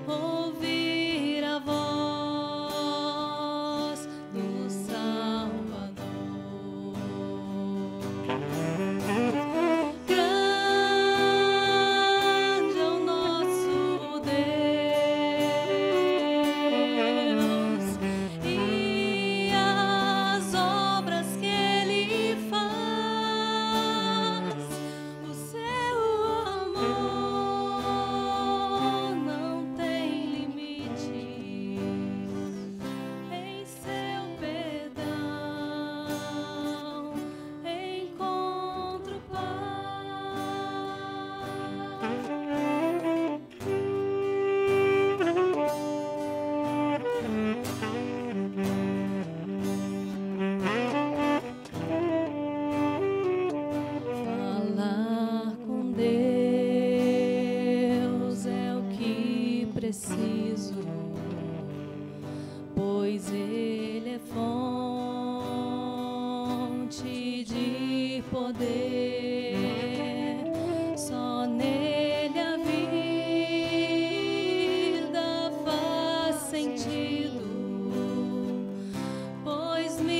ouvir a voz do Salvador. Grande é o nosso Deus e as obras que Ele faz. O seu amor não tem limites, em seu perdão encontro Falar com Deus é o que preciso, pois Ele é fonte de poder. Só nele a vida faz sentido, pois me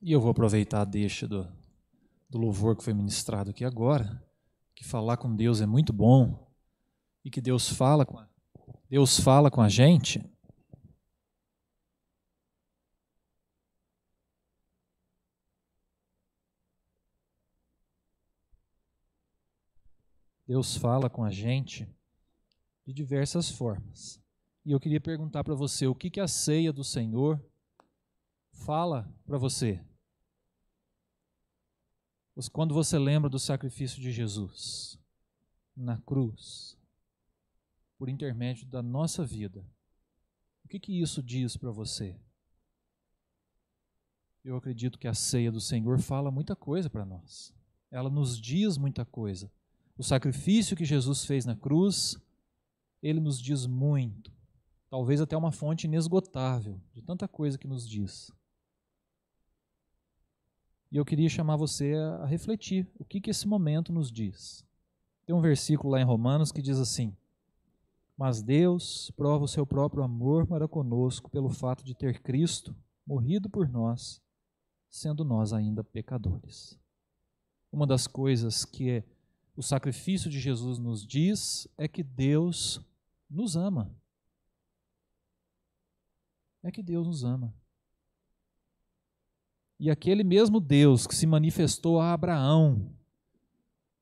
E eu vou aproveitar a deixa do louvor que foi ministrado aqui agora, que falar com Deus é muito bom e que Deus fala com a gente. Deus fala com a gente de diversas formas. E eu queria perguntar para você, o que a ceia do Senhor fala para você? Quando você lembra do sacrifício de Jesus na cruz, por intermédio da nossa vida, o que isso diz para você? Eu acredito que a ceia do Senhor fala muita coisa para nós. Ela nos diz muita coisa. O sacrifício que Jesus fez na cruz, ele nos diz muito. Talvez até uma fonte inesgotável de tanta coisa que nos diz. E eu queria chamar você a refletir o que esse momento nos diz. Tem um versículo lá em Romanos que diz assim: mas Deus prova o seu próprio amor para conosco pelo fato de ter Cristo morrido por nós, sendo nós ainda pecadores. Uma das coisas que o sacrifício de Jesus nos diz é que Deus nos ama. É que Deus nos ama. E aquele mesmo Deus que se manifestou a Abraão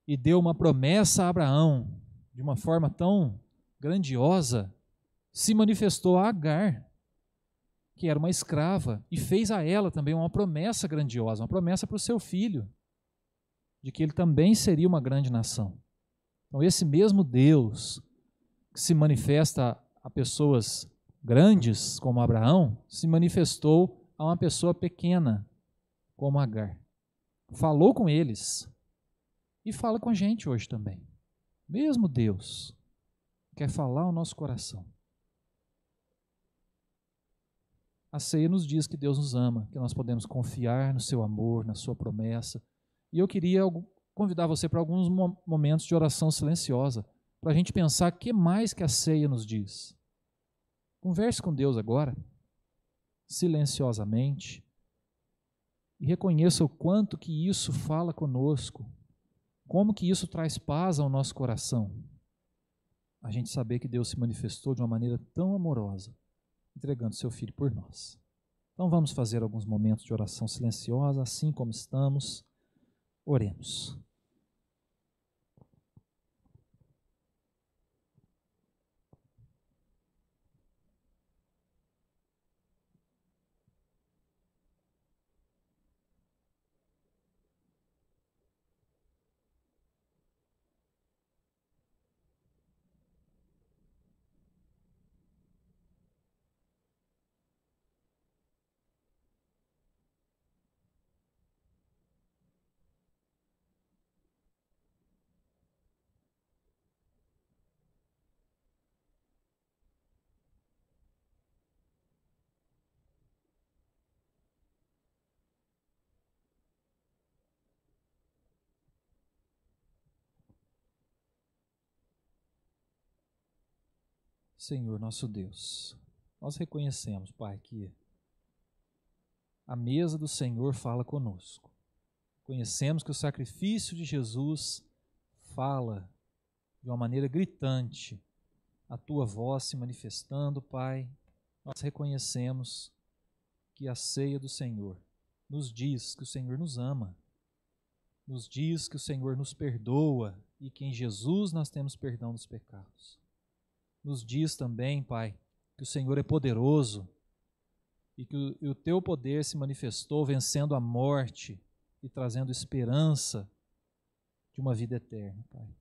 e deu uma promessa a Abraão de uma forma tão grandiosa, se manifestou a Agar, que era uma escrava, e fez a ela também uma promessa grandiosa, uma promessa para o seu filho, de que ele também seria uma grande nação. Então esse mesmo Deus que se manifesta a pessoas grandes como Abraão, se manifestou a uma pessoa pequena como Agar. Falou com eles e fala com a gente hoje também. Mesmo Deus quer falar ao nosso coração. A ceia nos diz que Deus nos ama, que nós podemos confiar no seu amor, na sua promessa. E eu queria convidar você para alguns momentos de oração silenciosa, para a gente pensar o que mais que a ceia nos diz. Converse com Deus agora, silenciosamente, e reconheça o quanto que isso fala conosco, como que isso traz paz ao nosso coração. A gente saber que Deus se manifestou de uma maneira tão amorosa, entregando seu Filho por nós. Então vamos fazer alguns momentos de oração silenciosa, assim como estamos. Oremos. Senhor nosso Deus, nós reconhecemos, Pai, que a mesa do Senhor fala conosco. Conhecemos que o sacrifício de Jesus fala de uma maneira gritante, a Tua voz se manifestando, Pai. Nós reconhecemos que a ceia do Senhor nos diz que o Senhor nos ama, nos diz que o Senhor nos perdoa e que em Jesus nós temos perdão dos pecados. Nos diz também, Pai, que o Senhor é poderoso e que o Teu poder se manifestou vencendo a morte e trazendo esperança de uma vida eterna, Pai.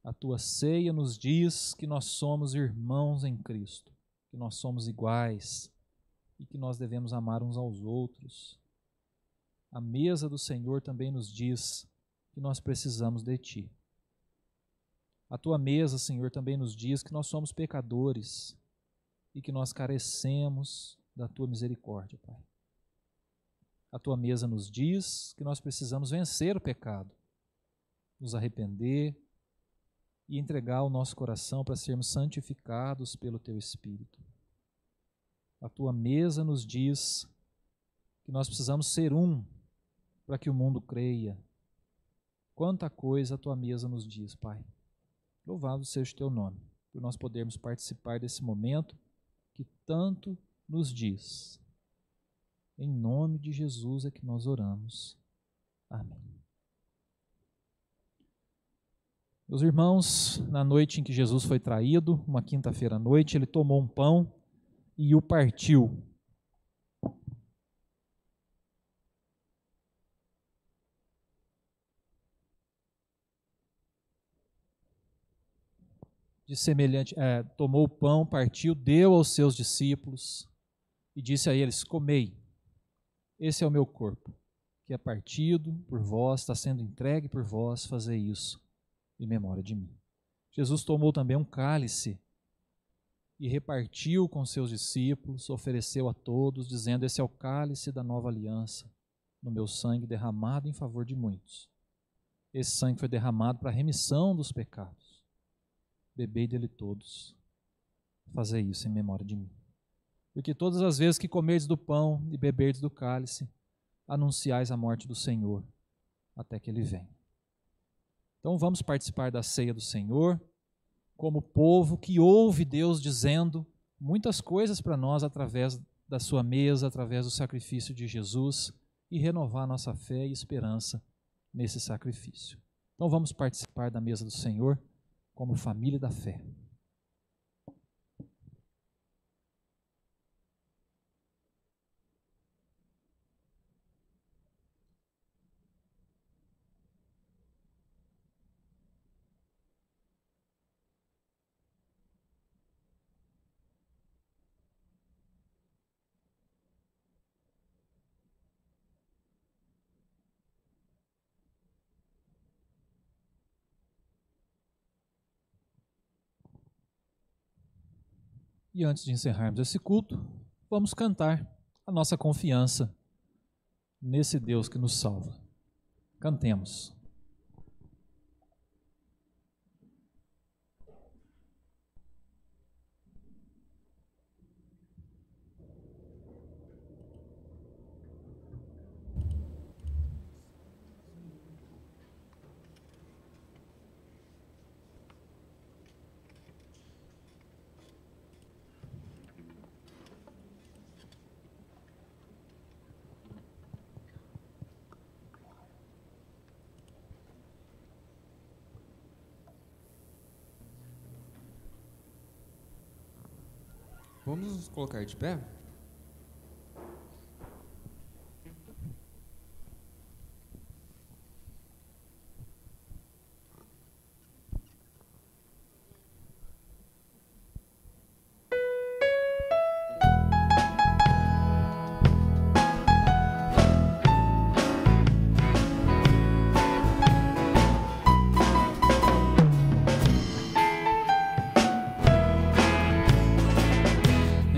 A Tua ceia nos diz que nós somos irmãos em Cristo, que nós somos iguais e que nós devemos amar uns aos outros. A mesa do Senhor também nos diz que nós precisamos de Ti. A Tua mesa, Senhor, também nos diz que nós somos pecadores e que nós carecemos da Tua misericórdia, Pai. A Tua mesa nos diz que nós precisamos vencer o pecado, nos arrepender e entregar o nosso coração para sermos santificados pelo Teu Espírito. A Tua mesa nos diz que nós precisamos ser um para que o mundo creia. Quanta coisa a tua mesa nos diz, Pai. Louvado seja o teu nome, por nós podermos participar desse momento que tanto nos diz. Em nome de Jesus é que nós oramos. Amém. Meus irmãos, na noite em que Jesus foi traído, uma quinta-feira à noite, ele tomou um pão e o partiu. Tomou o pão, partiu, deu aos seus discípulos e disse a eles: comei, esse é o meu corpo, que é partido por vós, está sendo entregue por vós, fazei isso em memória de mim. Jesus tomou também um cálice e repartiu com seus discípulos, ofereceu a todos, dizendo: esse é o cálice da nova aliança, no meu sangue derramado em favor de muitos. Esse sangue foi derramado para a remissão dos pecados. Bebei dele todos, fazei isso em memória de mim. Porque todas as vezes que comerdes do pão e beberdes do cálice, anunciais a morte do Senhor, até que ele venha. Então vamos participar da ceia do Senhor, como povo que ouve Deus dizendo muitas coisas para nós através da sua mesa, através do sacrifício de Jesus, e renovar nossa fé e esperança nesse sacrifício. Então vamos participar da mesa do Senhor como família da fé. E antes de encerrarmos esse culto, vamos cantar a nossa confiança nesse Deus que nos salva. Cantemos. Vamos nos colocar de pé?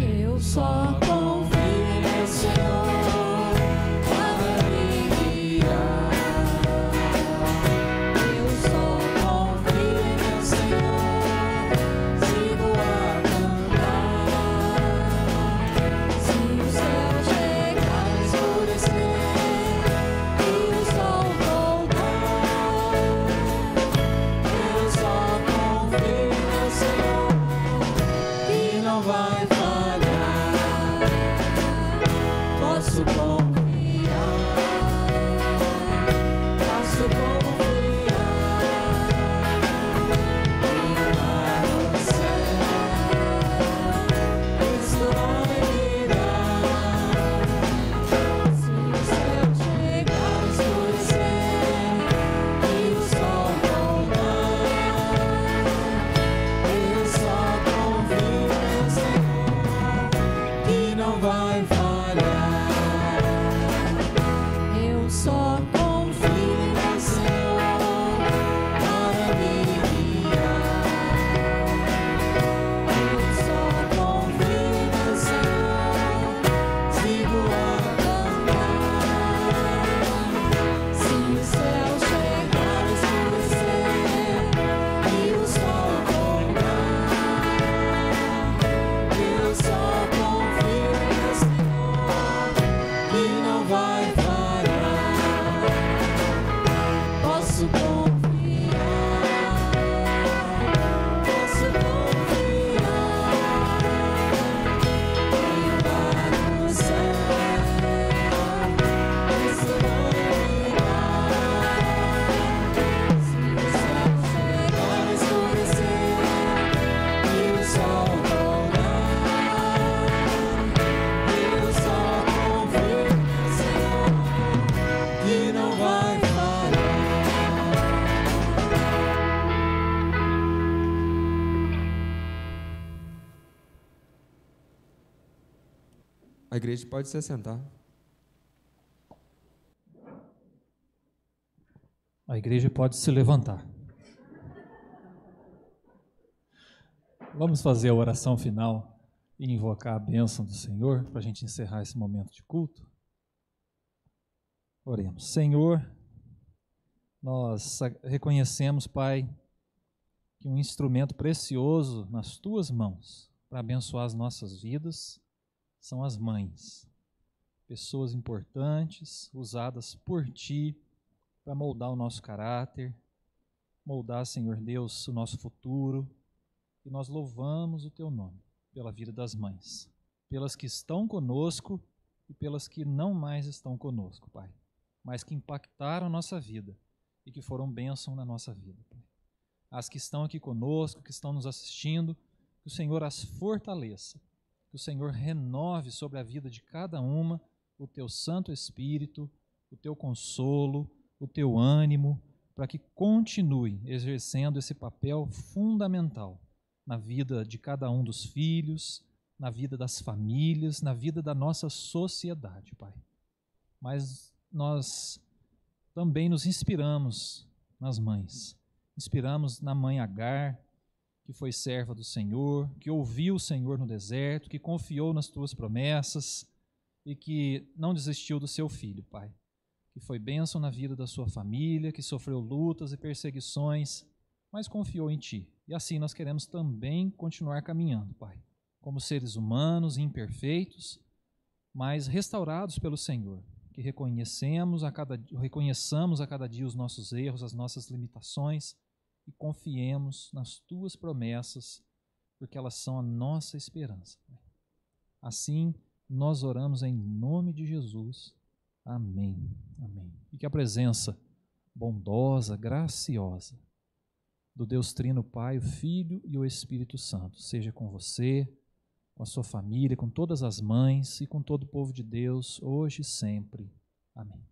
Eu só A igreja pode se assentar. A igreja pode se levantar. Vamos fazer a oração final e invocar a bênção do Senhor para a gente encerrar esse momento de culto. Oremos. Senhor, nós reconhecemos, Pai, que um instrumento precioso nas Tuas mãos para abençoar as nossas vidas são as mães. Pessoas importantes, usadas por Ti para moldar o nosso caráter, moldar, Senhor Deus, o nosso futuro. E nós louvamos o Teu nome pela vida das mães, pelas que estão conosco e pelas que não mais estão conosco, Pai, mas que impactaram a nossa vida e que foram bênção na nossa vida, Pai. As que estão aqui conosco, que estão nos assistindo, que o Senhor as fortaleça, que o Senhor renove sobre a vida de cada uma o Teu Santo Espírito, o Teu consolo, o Teu ânimo, para que continue exercendo esse papel fundamental na vida de cada um dos filhos, na vida das famílias, na vida da nossa sociedade, Pai. Mas nós também nos inspiramos nas mães. Inspiramos na mãe Agar, que foi serva do Senhor, que ouviu o Senhor no deserto, que confiou nas Tuas promessas e que não desistiu do seu filho, Pai. Que foi bênção na vida da sua família, que sofreu lutas e perseguições, mas confiou em Ti. E assim nós queremos também continuar caminhando, Pai, como seres humanos imperfeitos, mas restaurados pelo Senhor, que reconheçamos a cada dia os nossos erros, as nossas limitações e confiemos nas Tuas promessas, porque elas são a nossa esperança, Pai. Assim, nós oramos em nome de Jesus. Amém. Amém. E que a presença bondosa, graciosa do Deus Trino, Pai, o Filho e o Espírito Santo seja com você, com a sua família, com todas as mães e com todo o povo de Deus, hoje e sempre. Amém.